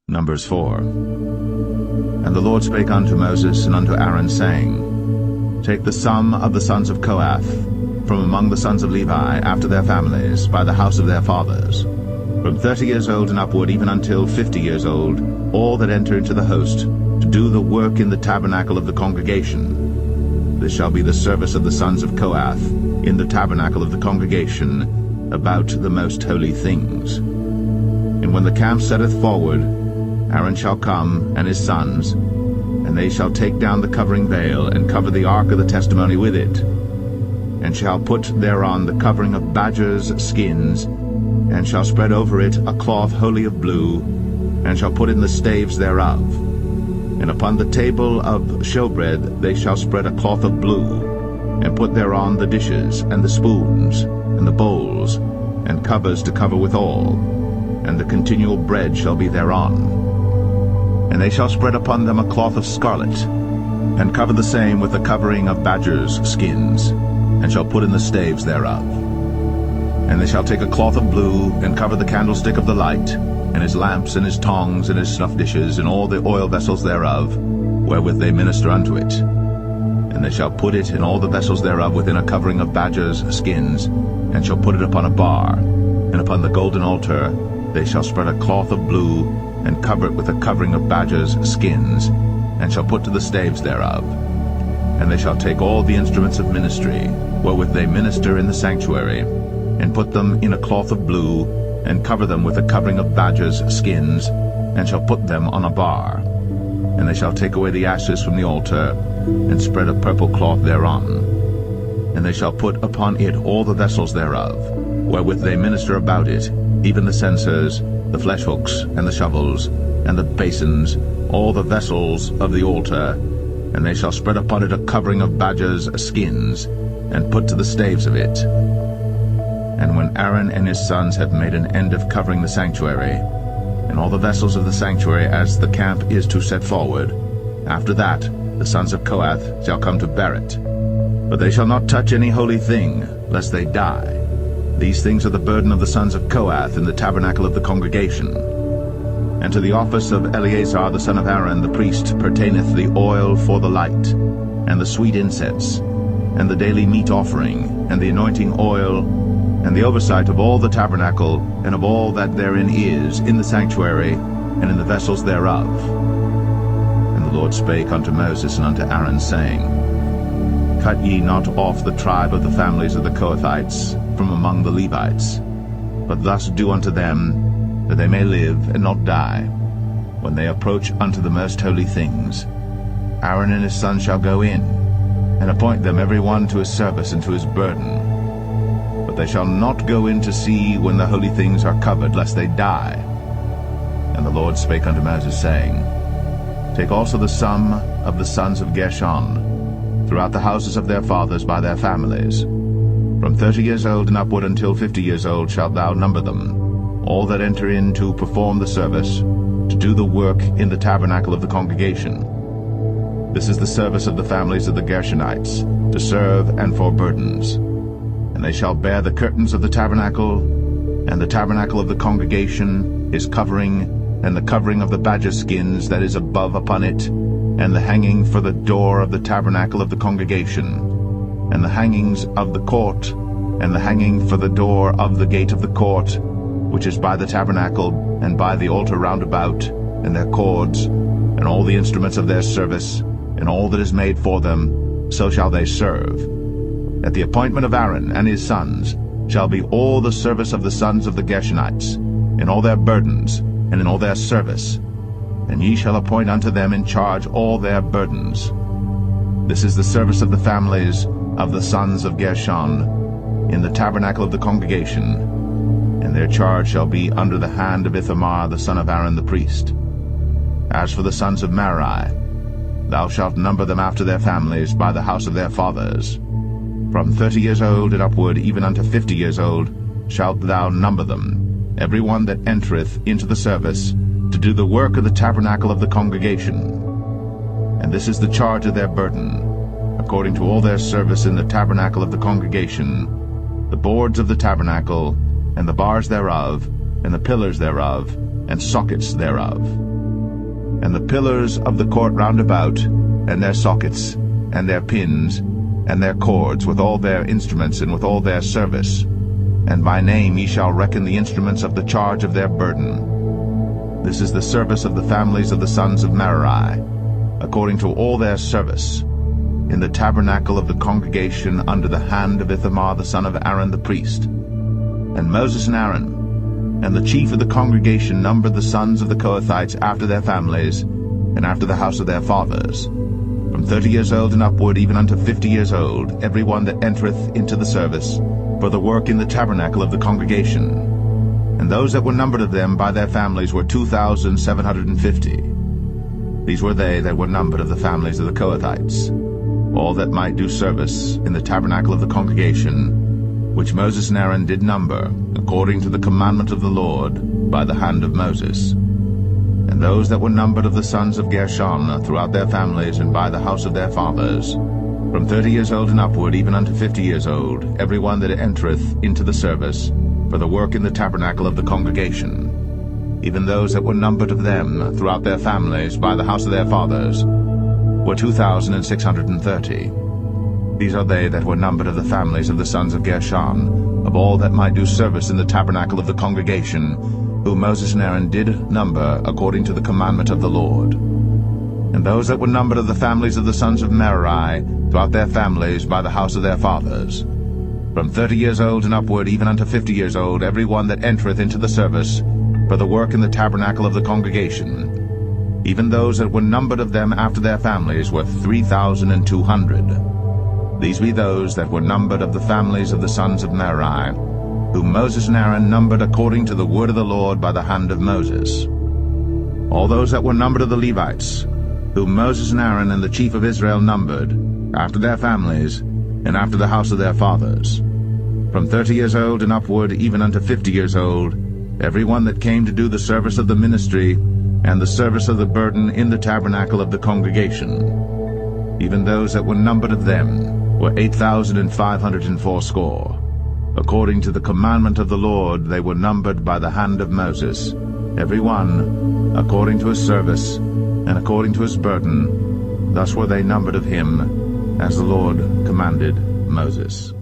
Numbers 4. And the Lord spake unto Moses and unto Aaron, saying, Take the sum of the sons of Kohath from among the sons of Levi after their families, by the house of their fathers, from 30 years old and upward, even until 50 years old, all that enter into the host, to do the work in the tabernacle of the congregation. This shall be the service of the sons of Kohath in the tabernacle of the congregation about the most holy things. And when the camp setteth forward, Aaron shall come, and his sons, and they shall take down the covering veil, and cover the ark of the testimony with it, and shall put thereon the covering of badgers' skins, and shall spread over it a cloth wholly of blue, and shall put in the staves thereof. And upon the table of showbread they shall spread a cloth of blue, and put thereon the dishes, and the spoons, and the bowls, and covers to cover withal, and the continual bread shall be thereon. And they shall spread upon them a cloth of scarlet, and cover the same with the covering of badgers' skins, and shall put in the staves thereof. And they shall take a cloth of blue, and cover the candlestick of the light, and his lamps, and his tongs, and his snuff dishes, and all the oil vessels thereof, wherewith they minister unto it. And they shall put it in all the vessels thereof within a covering of badgers' skins, and shall put it upon a bar. And upon the golden altar they shall spread a cloth of blue, and cover it with a covering of badgers' skins, and shall put to the staves thereof. And they shall take all the instruments of ministry, wherewith they minister in the sanctuary, and put them in a cloth of blue, and cover them with a covering of badgers' skins, and shall put them on a bar. And they shall take away the ashes from the altar, and spread a purple cloth thereon. And they shall put upon it all the vessels thereof, wherewith they minister about it, even the censers, the flesh hooks, and the shovels, and the basins, all the vessels of the altar. And they shall spread upon it a covering of badgers' skins, and put to the staves of it. And when Aaron and his sons have made an end of covering the sanctuary, and all the vessels of the sanctuary as the camp is to set forward, after that the sons of Kohath shall come to bear it. But they shall not touch any holy thing, lest they die. These things are the burden of the sons of Kohath in the tabernacle of the congregation. And to the office of Eleazar the son of Aaron the priest pertaineth the oil for the light, and the sweet incense, and the daily meat offering, and the anointing oil, and the oversight of all the tabernacle, and of all that therein is, in the sanctuary, and in the vessels thereof. And the Lord spake unto Moses and unto Aaron, saying, Cut ye not off the tribe of the families of the Kohathites from among the Levites, but thus do unto them, that they may live and not die, when they approach unto the most holy things. Aaron and his sons shall go in, and appoint them every one to his service and to his burden. But they shall not go in to see when the holy things are covered, lest they die. And the Lord spake unto Moses, saying, Take also the sum of the sons of Gershon throughout the houses of their fathers by their families. From 30 years old and upward until 50 years old shalt thou number them, all that enter in to perform the service, to do the work in the tabernacle of the congregation. This is the service of the families of the Gershonites, to serve and for burdens. And they shall bear the curtains of the tabernacle, and the tabernacle of the congregation, his covering, and the covering of the badger skins that is above upon it, and the hanging for the door of the tabernacle of the congregation, and the hangings of the court, and the hanging for the door of the gate of the court, which is by the tabernacle, and by the altar round about, and their cords, and all the instruments of their service, and all that is made for them, so shall they serve. At the appointment of Aaron and his sons shall be all the service of the sons of the Gershonites, in all their burdens, and in all their service. And ye shall appoint unto them in charge all their burdens. This is the service of the families of the sons of Gershon in the tabernacle of the congregation, and their charge shall be under the hand of Ithamar the son of Aaron the priest. As for the sons of Merari, thou shalt number them after their families by the house of their fathers. From 30 years old and upward, even unto 50 years old, shalt thou number them, every one that entereth into the service, to do the work of the tabernacle of the congregation. And this is the charge of their burden, according to all their service in the tabernacle of the congregation, the boards of the tabernacle, and the bars thereof, and the pillars thereof, and sockets thereof. and the pillars of the court round about, and their sockets, and their pins, and their cords, with all their instruments, and with all their service. And by name ye shall reckon the instruments of the charge of their burden. This is the service of the families of the sons of Merari, according to all their service, in the tabernacle of the congregation under the hand of Ithamar the son of Aaron the priest. And Moses and Aaron, and the chief of the congregation numbered the sons of the Kohathites after their families, and after the house of their fathers, from 30 years old and upward, even unto 50 years old, every one that entereth into the service, for the work in the tabernacle of the congregation. And those that were numbered of them by their families were 2,750. These were they that were numbered of the families of the Kohathites, all that might do service in the tabernacle of the congregation, which Moses and Aaron did number, according to the commandment of the Lord, by the hand of Moses. And those that were numbered of the sons of Gershon throughout their families and by the house of their fathers, from 30 years old and upward, even unto 50 years old, every one that entereth into the service, for the work in the tabernacle of the congregation, even those that were numbered of them throughout their families by the house of their fathers, were 2,630. These are they that were numbered of the families of the sons of Gershon, of all that might do service in the tabernacle of the congregation, whom Moses and Aaron did number according to the commandment of the Lord. And those that were numbered of the families of the sons of Merari throughout their families by the house of their fathers, from 30 years old and upward, even unto 50 years old, every one that entereth into the service, for the work in the tabernacle of the congregation, even those that were numbered of them after their families were 3,200. These be those that were numbered of the families of the sons of Merari, whom Moses and Aaron numbered according to the word of the Lord by the hand of Moses. All those that were numbered of the Levites, whom Moses and Aaron and the chief of Israel numbered, after their families, and after the house of their fathers, from 30 years old and upward, even unto 50 years old, every one that came to do the service of the ministry, and the service of the burden in the tabernacle of the congregation. Even those that were numbered of them were 8,580. According to the commandment of the Lord they were numbered by the hand of Moses, every one according to his service, and according to his burden. Thus were they numbered of him, as the Lord commanded Moses.